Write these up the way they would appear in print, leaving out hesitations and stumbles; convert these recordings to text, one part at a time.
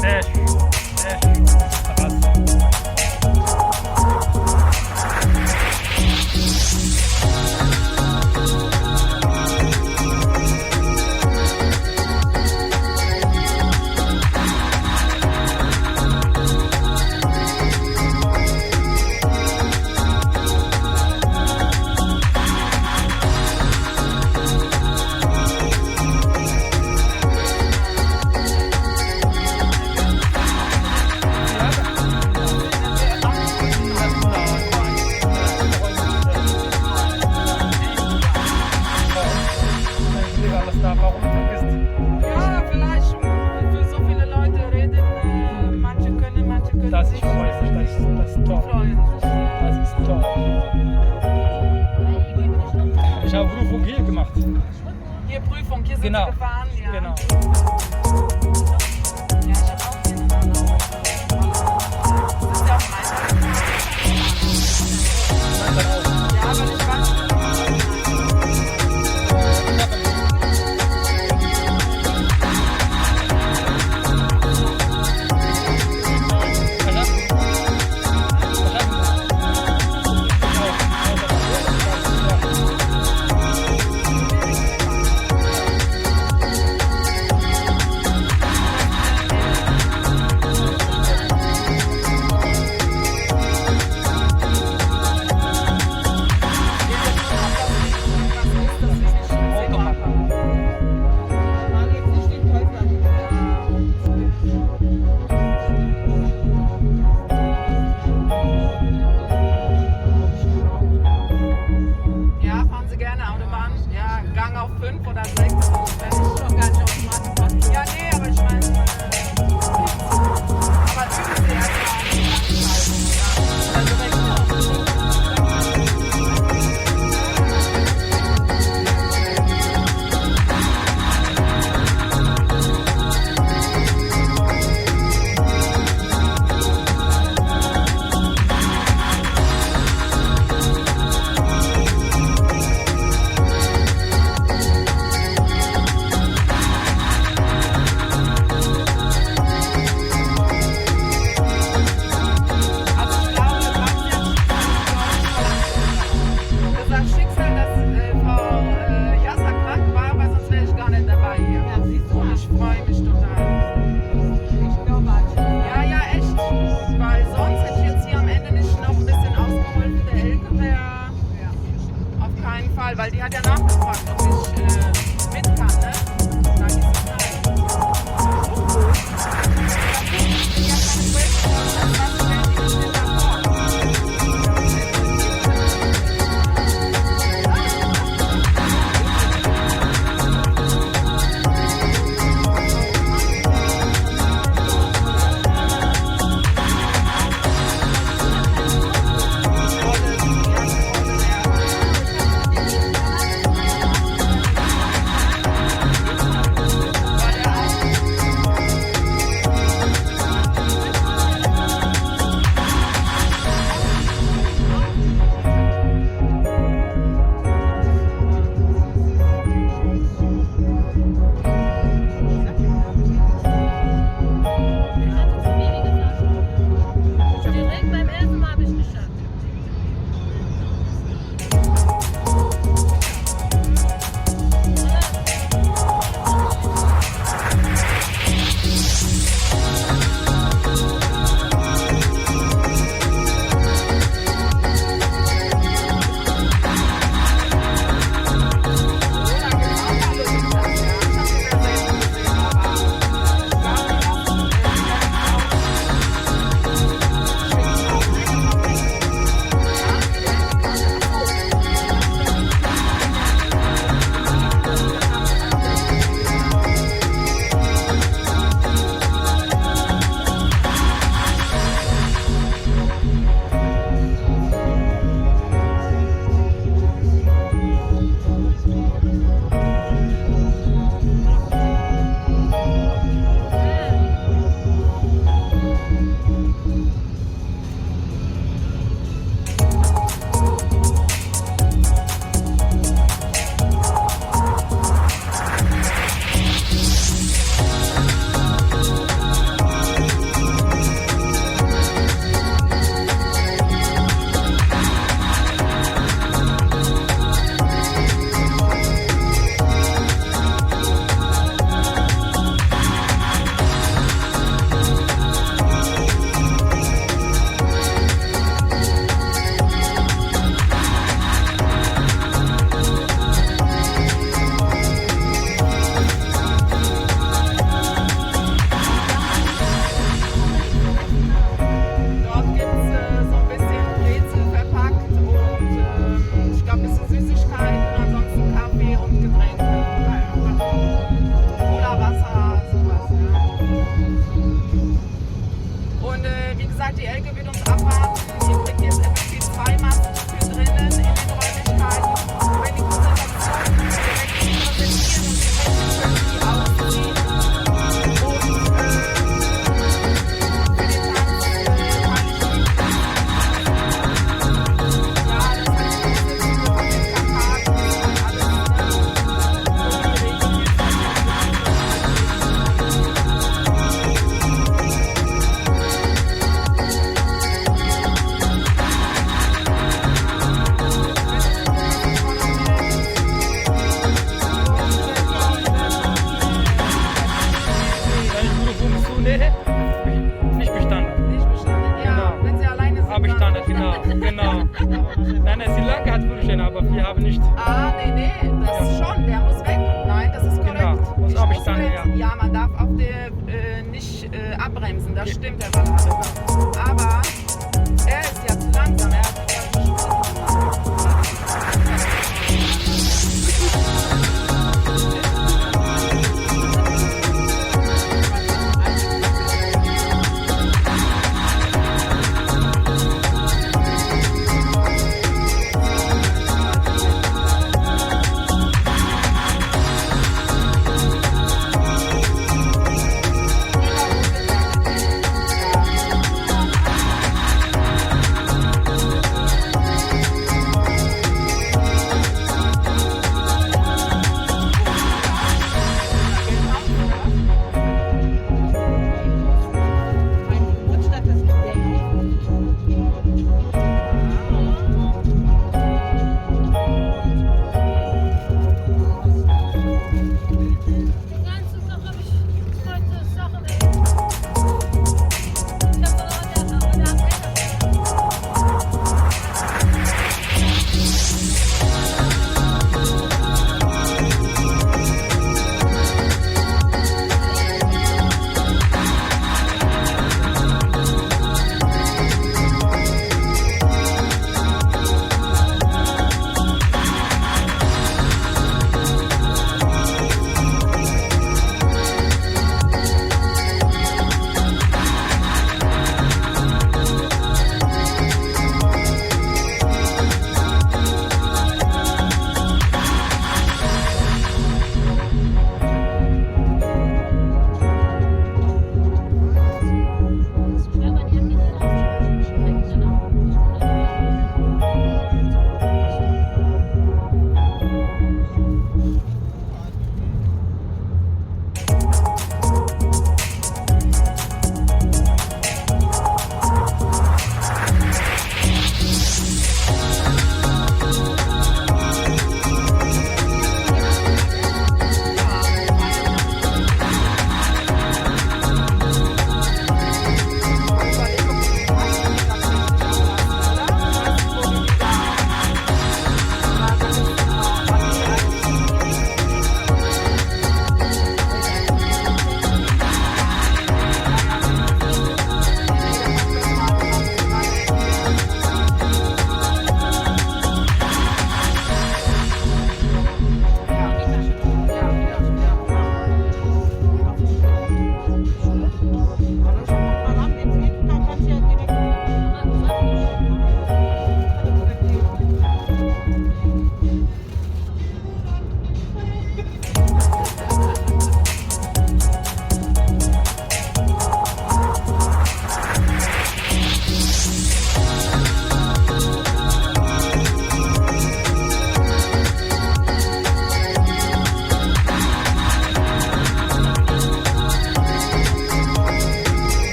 Sehr schön. Sehr schön. Krass. Das ist freundlich, das ist top. Das ist top. Ich habe Prüfung hier gemacht. Hier Prüfung, hier sind Genau. Sie gefahren? Ja. Genau. Ja, ich habe auch hier gefahren. Das ist ja auch mein Ja, aber ich weiß auf 5 oder 6. Wenn ich noch gar nicht automatisch machen. Ja, nee, aber ich meine, aber üben Sie erstmal an die weil die hat ja nachgefragt, ob ich mit kann, ne? Sag ich nein. Und wie gesagt, die Elke wird uns abwarten. Ihr kriegt jetzt effektiv 2 Masken für drinnen in den Räumlichkeiten. Wenn die Präsentation direkt präsentieren und die ausziehen. Und für den Tanz kann ich nicht. Ja, das heißt, wir sind von den Plakaten und alles, ne? Nee, nicht bestanden. Nicht bestanden, ja. Genau. Wenn sie alleine sind. Habe bestanden, genau. Nein, nein, Silake hat Führerschein, aber wir haben nicht. Ah, nee, das schon, der muss weg. Nein, das ist korrekt. Genau, muss Ich abstanden, wusste jetzt, ja. ja, man darf auf der nicht abbremsen, das stimmt, Herr Ballade. Aber er ist ja zu langsam, er hat ja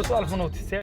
Foto, Alfonot. Sehr